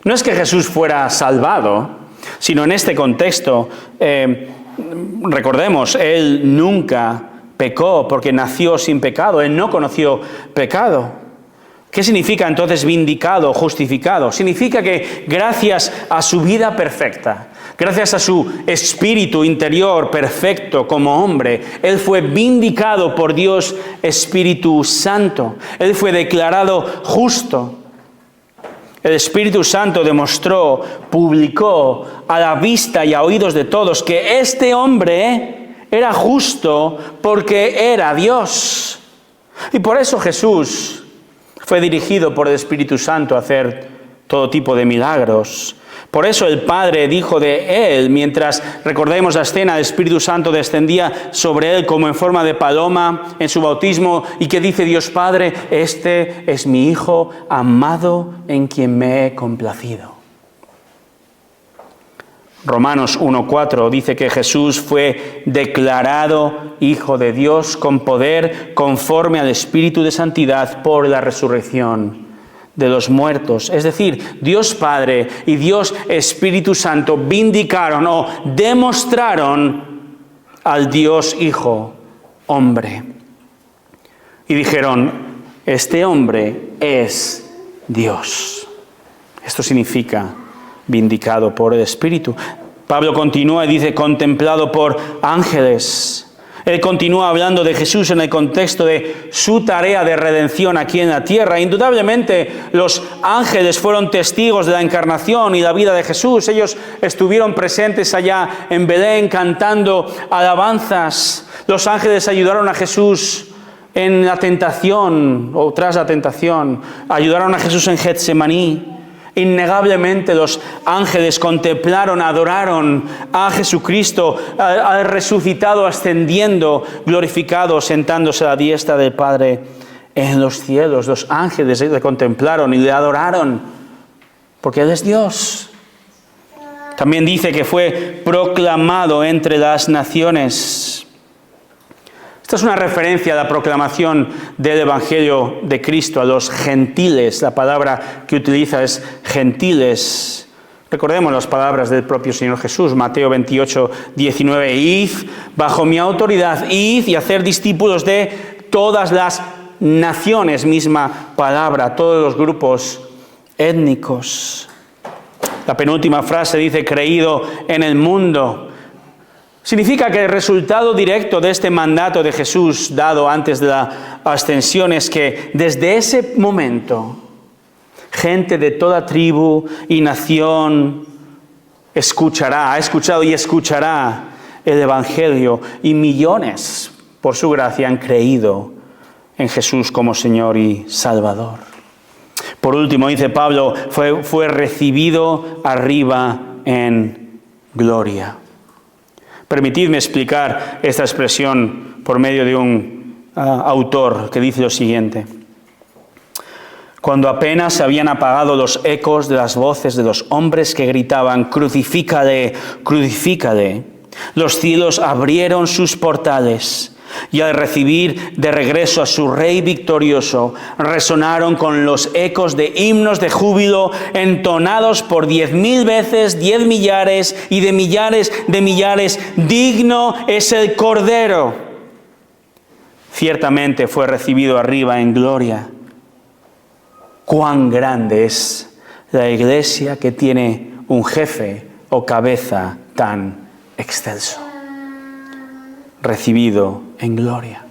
No es que Jesús fuera salvado, sino en este contexto, recordemos, Él nunca pecó porque nació sin pecado, Él no conoció pecado. ¿Qué significa entonces vindicado, justificado? Significa que gracias a su vida perfecta, gracias a su espíritu interior perfecto como hombre, Él fue vindicado por Dios Espíritu Santo. Él fue declarado justo. El Espíritu Santo demostró, publicó a la vista y a oídos de todos que este hombre era justo porque era Dios. Y por eso Jesús fue dirigido por el Espíritu Santo a hacer todo tipo de milagros. Por eso el Padre dijo de Él, mientras recordemos la escena, el Espíritu Santo descendía sobre Él como en forma de paloma en su bautismo. ¿Y qué dice Dios Padre? Este es mi Hijo amado en quien me he complacido. Romanos 1:4 dice que Jesús fue declarado Hijo de Dios con poder conforme al Espíritu de Santidad por la resurrección de los muertos. Es decir, Dios Padre y Dios Espíritu Santo vindicaron o demostraron al Dios Hijo hombre. Y dijeron, este hombre es Dios. Esto significa vindicado por el Espíritu. Pablo continúa y dice, contemplado por ángeles. Él continúa hablando de Jesús en el contexto de su tarea de redención aquí en la tierra. Indudablemente los ángeles fueron testigos de la encarnación y la vida de Jesús. Ellos estuvieron presentes allá en Belén cantando alabanzas. Los ángeles ayudaron a Jesús en la tentación o tras la tentación. Ayudaron a Jesús en Getsemaní. Innegablemente los ángeles contemplaron, adoraron a Jesucristo, al resucitado, ascendiendo, glorificado, sentándose a la diestra del Padre en los cielos. Los ángeles le contemplaron y le adoraron, porque Él es Dios. También dice que fue proclamado entre las naciones. Esta es una referencia a la proclamación del Evangelio de Cristo a los gentiles. La palabra que utiliza es gentiles. Recordemos las palabras del propio Señor Jesús, Mateo 28:19. Id bajo mi autoridad, id y hacer discípulos de todas las naciones. Misma palabra, todos los grupos étnicos. La penúltima frase dice, creído en el mundo. Significa que el resultado directo de este mandato de Jesús dado antes de la ascensión es que desde ese momento, gente de toda tribu y nación ha escuchado y escuchará el Evangelio, y millones, por su gracia, han creído en Jesús como Señor y Salvador. Por último, dice Pablo, fue recibido arriba en gloria. Permitidme explicar esta expresión por medio de un autor que dice lo siguiente. Cuando apenas se habían apagado los ecos de las voces de los hombres que gritaban, «Crucifícale, crucifícale», los cielos abrieron sus portales y al recibir de regreso a su Rey victorioso, resonaron con los ecos de himnos de júbilo entonados por 10,000 veces, 10 millares y de millares, digno es el Cordero. Ciertamente fue recibido arriba en gloria. Cuán grande es la iglesia que tiene un jefe o cabeza tan excelso. Recibido en gloria.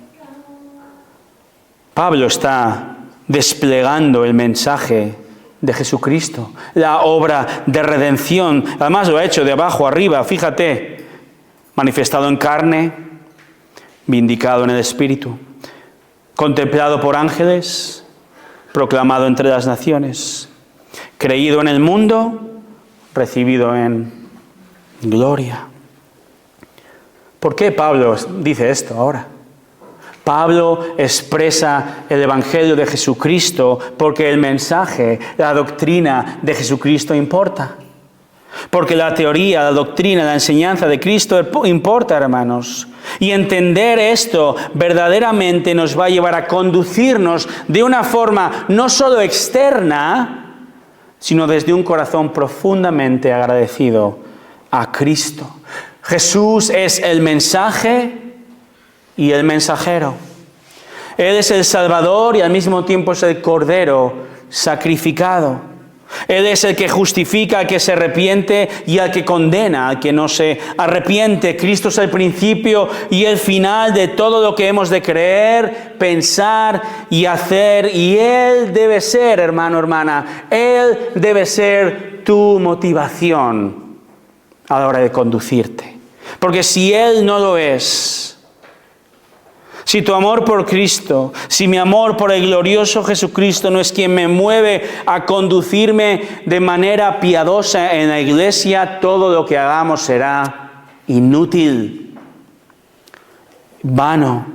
Pablo está desplegando el mensaje de Jesucristo, la obra de redención. Además lo ha hecho de abajo arriba, fíjate, manifestado en carne, vindicado en el Espíritu, contemplado por ángeles, proclamado entre las naciones, creído en el mundo, recibido en gloria. ¿Por qué Pablo dice esto ahora? Pablo expresa el Evangelio de Jesucristo porque el mensaje, la doctrina de Jesucristo importa. Porque la teoría, la doctrina, la enseñanza de Cristo importa, hermanos. Y entender esto verdaderamente nos va a llevar a conducirnos de una forma no solo externa, sino desde un corazón profundamente agradecido a Cristo. Jesús es el mensaje y el mensajero. Él es el Salvador y al mismo tiempo es el Cordero sacrificado. Él es el que justifica al que se arrepiente y al que condena al que no se arrepiente. Cristo es el principio y el final de todo lo que hemos de creer, pensar y hacer. Y Él debe ser, hermano, hermana, Él debe ser tu motivación a la hora de conducirte. Porque si Él no lo es, si tu amor por Cristo, si mi amor por el glorioso Jesucristo no es quien me mueve a conducirme de manera piadosa en la iglesia, todo lo que hagamos será inútil, vano,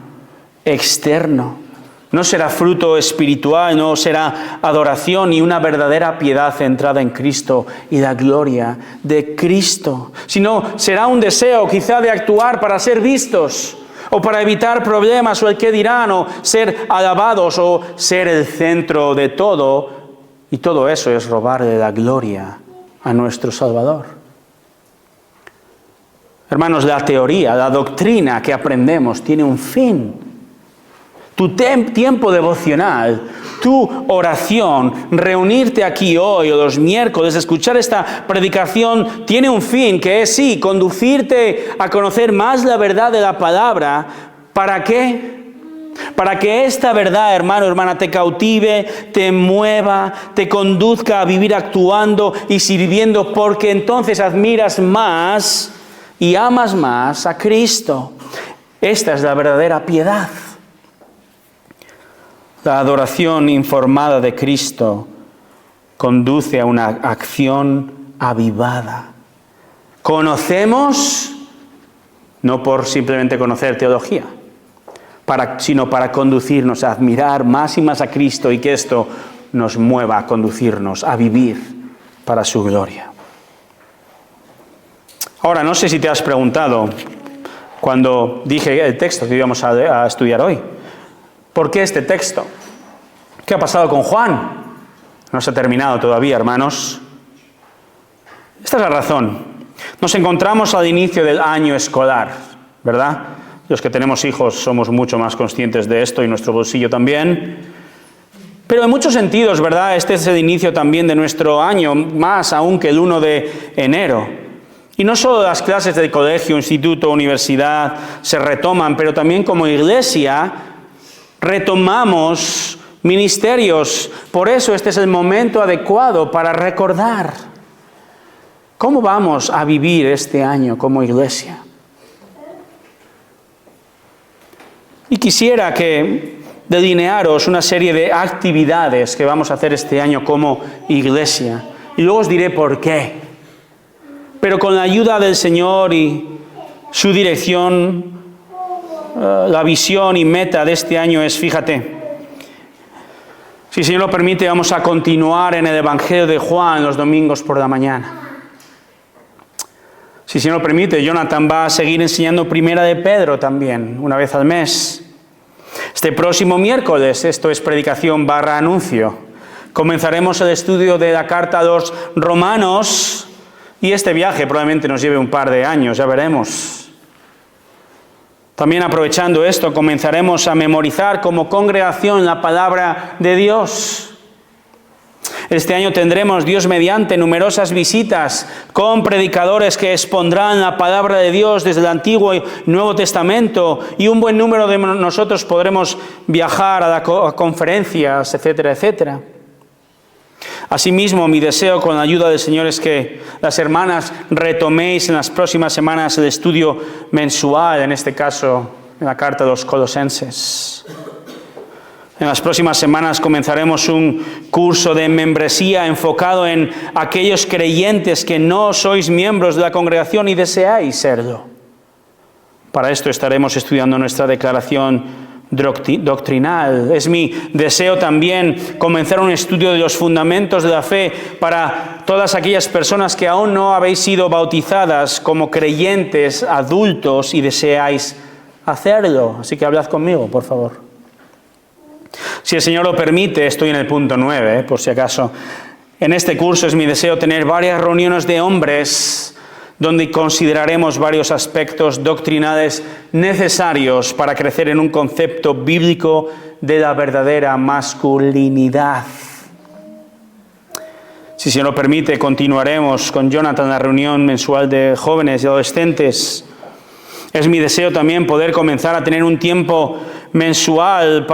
externo. No será fruto espiritual, no será adoración ni una verdadera piedad centrada en Cristo y la gloria de Cristo. Sino será un deseo quizá de actuar para ser vistos, o para evitar problemas, o el qué dirán, o ser alabados, o ser el centro de todo. Y todo eso es robarle la gloria a nuestro Salvador. Hermanos, la teoría, la doctrina que aprendemos tiene un fin. Tu tiempo devocional, tu oración, reunirte aquí hoy o los miércoles, escuchar esta predicación, tiene un fin que es, sí, conducirte a conocer más la verdad de la palabra. ¿Para qué? Para que esta verdad, hermano, hermana, te cautive, te mueva, te conduzca a vivir actuando y viviendo, porque entonces admiras más y amas más a Cristo. Esta es la verdadera piedad. La adoración informada de Cristo conduce a una acción avivada. Conocemos, no por simplemente conocer teología, sino para conducirnos a admirar más y más a Cristo y que esto nos mueva a conducirnos a vivir para su gloria. Ahora, no sé si te has preguntado cuando dije el texto que íbamos a estudiar hoy. ¿Por qué este texto? ¿Qué ha pasado con Juan? No se ha terminado todavía, hermanos. Esta es la razón. Nos encontramos al inicio del año escolar, ¿verdad? Los que tenemos hijos somos mucho más conscientes de esto y nuestro bolsillo también. Pero en muchos sentidos, ¿verdad? Este es el inicio también de nuestro año, más aún que el 1 de enero. Y no solo las clases del colegio, instituto, universidad se retoman, pero también como iglesia retomamos ministerios. Por eso este es el momento adecuado para recordar cómo vamos a vivir este año como iglesia. Y quisiera que delinearos una serie de actividades que vamos a hacer este año como iglesia. Y luego os diré por qué. Pero con la ayuda del Señor y su dirección, la visión y meta de este año es, fíjate, si el Señor lo permite, vamos a continuar en el Evangelio de Juan los domingos por la mañana. Si el Señor lo permite, Jonathan va a seguir enseñando Primera de Pedro también, una vez al mes. Este próximo miércoles, esto es predicación / anuncio, comenzaremos el estudio de la carta a los Romanos. Y este viaje probablemente nos lleve un par de años, ya veremos. También aprovechando esto, comenzaremos a memorizar como congregación la palabra de Dios. Este año tendremos, Dios mediante, numerosas visitas con predicadores que expondrán la palabra de Dios desde el Antiguo y Nuevo Testamento. Y un buen número de nosotros podremos viajar a conferencias, etcétera, etcétera. Asimismo, mi deseo con la ayuda del Señor es que las hermanas retoméis en las próximas semanas el estudio mensual, en este caso, en la carta de los Colosenses. En las próximas semanas comenzaremos un curso de membresía enfocado en aquellos creyentes que no sois miembros de la congregación y deseáis serlo. Para esto estaremos estudiando nuestra declaración doctrinal. Es mi deseo también comenzar un estudio de los fundamentos de la fe para todas aquellas personas que aún no habéis sido bautizadas como creyentes adultos y deseáis hacerlo. Así que hablad conmigo, por favor. Si el Señor lo permite, estoy en el punto 9, por si acaso. En este curso es mi deseo tener varias reuniones de hombres donde consideraremos varios aspectos doctrinales necesarios para crecer en un concepto bíblico de la verdadera masculinidad. Si se lo permite, continuaremos con Jonathan la reunión mensual de jóvenes y adolescentes. Es mi deseo también poder comenzar a tener un tiempo mensual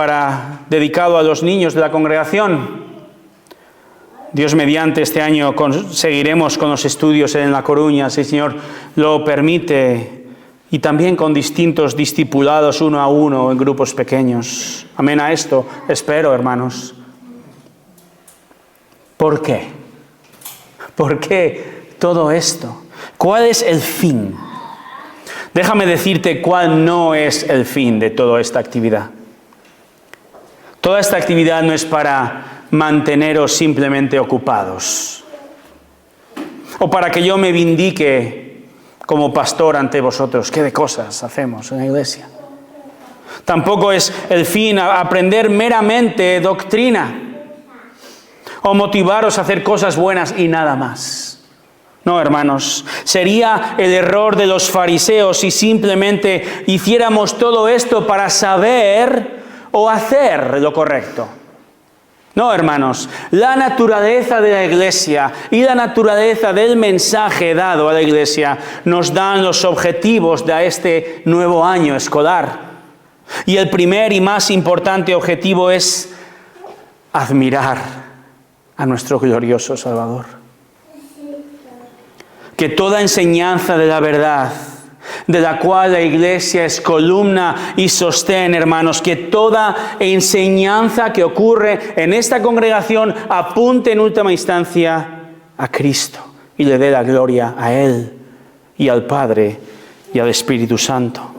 dedicado a los niños de la congregación. Dios mediante, este año seguiremos con los estudios en La Coruña, si el Señor lo permite, y también con distintos discipulados uno a uno en grupos pequeños. Amén a esto, espero, hermanos. ¿Por qué? ¿Por qué todo esto? ¿Cuál es el fin? Déjame decirte cuál no es el fin de toda esta actividad. Toda esta actividad no es para manteneros simplemente ocupados, o para que yo me vindique como pastor ante vosotros. ¿Qué de cosas hacemos en la iglesia? Tampoco es el fin aprender meramente doctrina o motivaros a hacer cosas buenas y nada más. No, hermanos, sería el error de los fariseos si simplemente hiciéramos todo esto para saber o hacer lo correcto. No, hermanos, la naturaleza de la iglesia y la naturaleza del mensaje dado a la iglesia nos dan los objetivos de este nuevo año escolar. Y el primer y más importante objetivo es admirar a nuestro glorioso Salvador. Que toda enseñanza de la verdad, de la cual la iglesia es columna y sostén, hermanos, que toda enseñanza que ocurre en esta congregación apunte en última instancia a Cristo y le dé la gloria a Él y al Padre y al Espíritu Santo.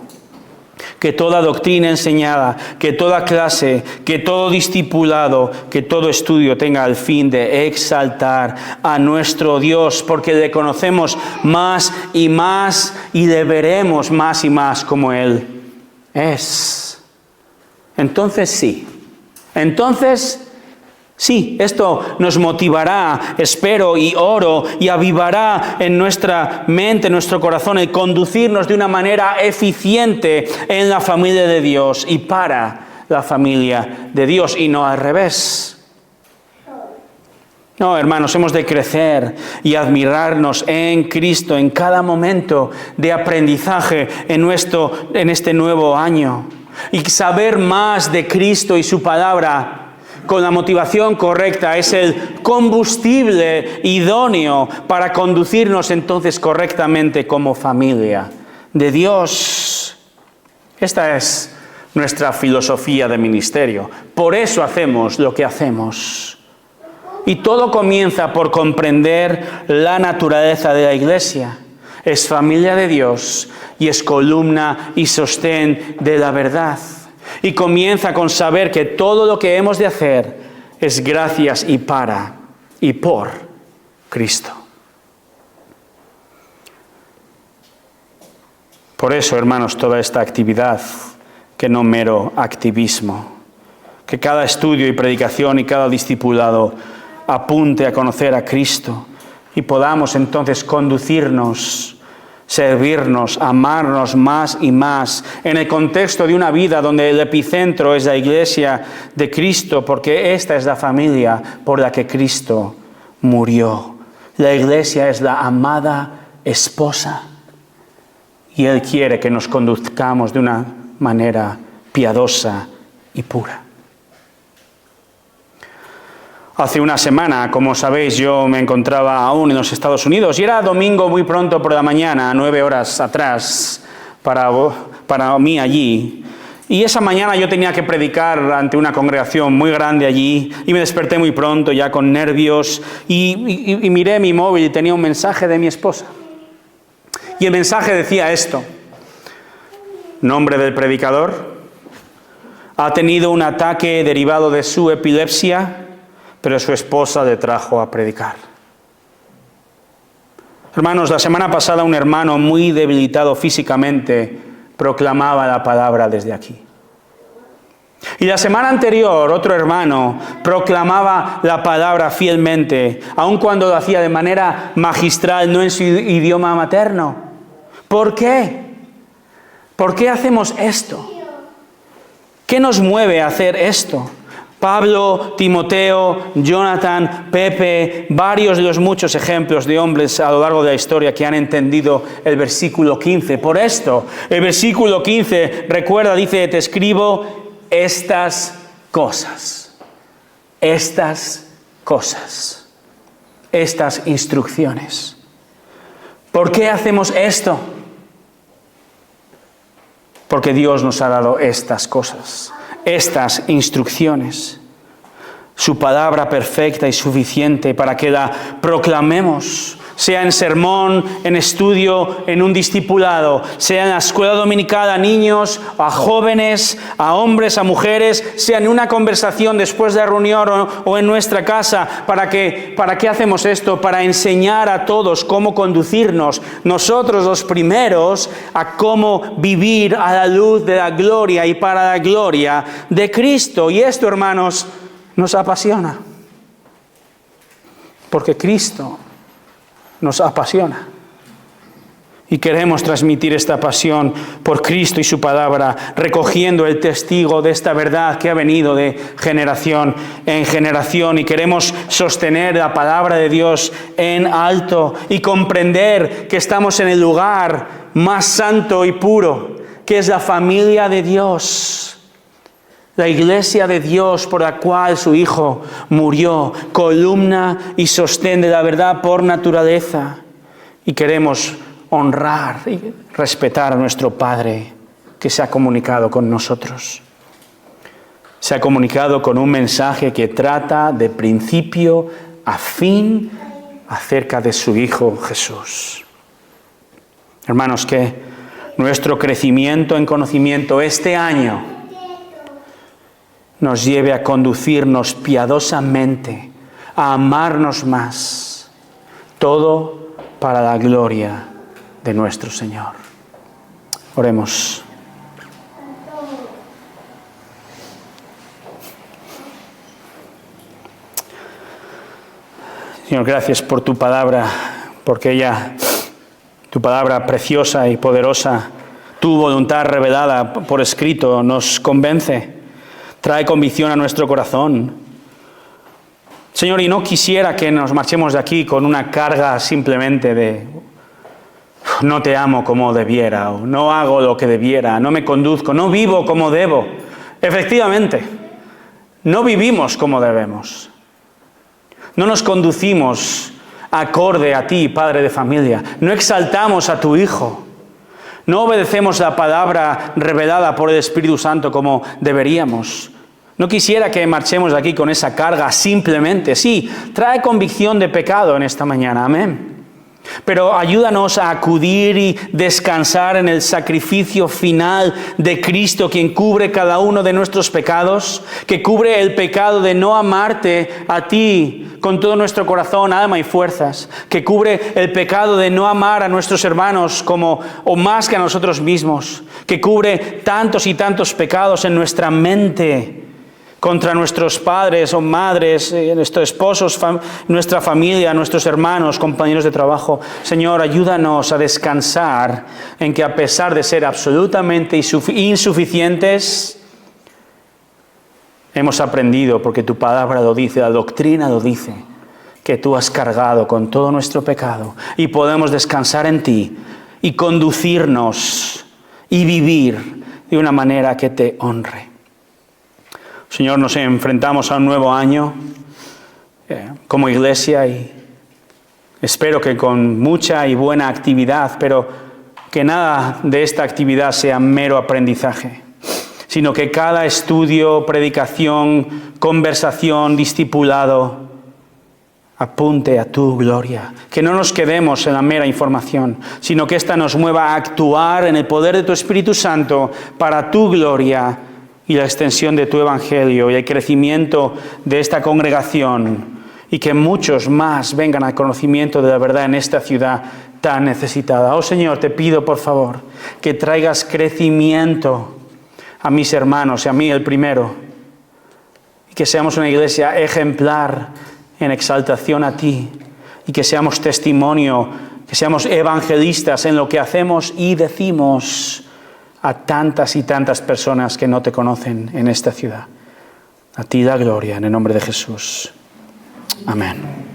Que toda doctrina enseñada, que toda clase, que todo discipulado, que todo estudio tenga el fin de exaltar a nuestro Dios, porque le conocemos más y le veremos más y más como Él es. Entonces sí, esto nos motivará, espero y oro, y avivará en nuestra mente, en nuestro corazón, el conducirnos de una manera eficiente en la familia de Dios y para la familia de Dios, y no al revés. No, hermanos, hemos de crecer y admirarnos en Cristo en cada momento de aprendizaje en este nuevo año. Y saber más de Cristo y su palabra con la motivación correcta es el combustible idóneo para conducirnos entonces correctamente como familia de Dios. Esta es nuestra filosofía de ministerio. Por eso hacemos lo que hacemos. Y todo comienza por comprender la naturaleza de la Iglesia. Es familia de Dios y es columna y sostén de la verdad. Y comienza con saber que todo lo que hemos de hacer es gracias y para y por Cristo. Por eso, hermanos, toda esta actividad, que no mero activismo, que cada estudio y predicación y cada discipulado apunte a conocer a Cristo y podamos entonces conducirnos, servirnos, amarnos más y más en el contexto de una vida donde el epicentro es la Iglesia de Cristo, porque esta es la familia por la que Cristo murió. La Iglesia es la amada esposa y Él quiere que nos conduzcamos de una manera piadosa y pura. Hace una semana, como sabéis, yo me encontraba aún en los Estados Unidos y era domingo muy pronto por la mañana, 9 horas atrás, para mí allí. Y esa mañana yo tenía que predicar ante una congregación muy grande allí y me desperté muy pronto ya con nervios y miré mi móvil y tenía un mensaje de mi esposa. Y el mensaje decía esto: nombre del predicador, ha tenido un ataque derivado de su epilepsia, pero su esposa le trajo a predicar. Hermanos, la semana pasada un hermano muy debilitado físicamente proclamaba la palabra desde aquí. Y la semana anterior otro hermano proclamaba la palabra fielmente, aun cuando lo hacía de manera magistral, no en su idioma materno. ¿Por qué? ¿Por qué hacemos esto? ¿Qué nos mueve a hacer esto? Pablo, Timoteo, Jonathan, Pepe, varios de los muchos ejemplos de hombres a lo largo de la historia que han entendido el versículo 15. Por esto, el versículo 15, recuerda, dice, te escribo estas cosas, estas instrucciones. ¿Por qué hacemos esto? Porque Dios nos ha dado estas cosas, estas instrucciones, su palabra perfecta y suficiente para que la proclamemos, sea en sermón, en estudio, en un discipulado, sea en la escuela dominical a niños, a jóvenes, a hombres, a mujeres, sea en una conversación después de la reunión o en nuestra casa. ¿Para qué hacemos esto? Para enseñar a todos cómo conducirnos, nosotros los primeros, a cómo vivir a la luz de la gloria y para la gloria de Cristo. Y esto, hermanos, nos apasiona, porque Cristo nos apasiona. Y queremos transmitir esta pasión por Cristo y su palabra, recogiendo el testigo de esta verdad que ha venido de generación en generación. Y queremos sostener la palabra de Dios en alto y comprender que estamos en el lugar más santo y puro, que es la familia de Dios. La Iglesia de Dios por la cual su Hijo murió, columna y sostén de la verdad por naturaleza. Y queremos honrar y respetar a nuestro Padre que se ha comunicado con nosotros. Se ha comunicado con un mensaje que trata de principio a fin acerca de su Hijo Jesús. Hermanos, que nuestro crecimiento en conocimiento este año nos lleve a conducirnos piadosamente, a amarnos más, todo para la gloria de nuestro Señor. Oremos. Señor, gracias por tu palabra, porque ella, tu palabra preciosa y poderosa, tu voluntad revelada por escrito, nos convence. Trae convicción a nuestro corazón. Señor, y no quisiera que nos marchemos de aquí con una carga simplemente de no te amo como debiera, o no hago lo que debiera, no me conduzco, no vivo como debo. Efectivamente, no vivimos como debemos. No nos conducimos acorde a ti, Padre de familia. No exaltamos a tu Hijo. No obedecemos la palabra revelada por el Espíritu Santo como deberíamos. No quisiera que marchemos de aquí con esa carga simplemente. Sí, trae convicción de pecado en esta mañana. Amén. Pero ayúdanos a acudir y descansar en el sacrificio final de Cristo, quien cubre cada uno de nuestros pecados, que cubre el pecado de no amarte a ti con todo nuestro corazón, alma y fuerzas, que cubre el pecado de no amar a nuestros hermanos como o más que a nosotros mismos, que cubre tantos y tantos pecados en nuestra mente contra nuestros padres o madres, nuestros esposos, nuestra familia, nuestros hermanos, compañeros de trabajo. Señor, ayúdanos a descansar en que a pesar de ser absolutamente insuficientes, hemos aprendido, porque tu palabra lo dice, la doctrina lo dice, que tú has cargado con todo nuestro pecado y podemos descansar en ti y conducirnos y vivir de una manera que te honre. Señor, nos enfrentamos a un nuevo año como iglesia y espero que con mucha y buena actividad, pero que nada de esta actividad sea mero aprendizaje, sino que cada estudio, predicación, conversación, discipulado apunte a tu gloria. Que no nos quedemos en la mera información, sino que ésta nos mueva a actuar en el poder de tu Espíritu Santo para tu gloria y la extensión de tu evangelio y el crecimiento de esta congregación, y que muchos más vengan al conocimiento de la verdad en esta ciudad tan necesitada. Oh Señor, te pido por favor que traigas crecimiento a mis hermanos y a mí el primero, y que seamos una iglesia ejemplar en exaltación a ti, y que seamos testimonio, que seamos evangelistas en lo que hacemos y decimos a tantas y tantas personas que no te conocen en esta ciudad. A ti la gloria, en el nombre de Jesús. Amén.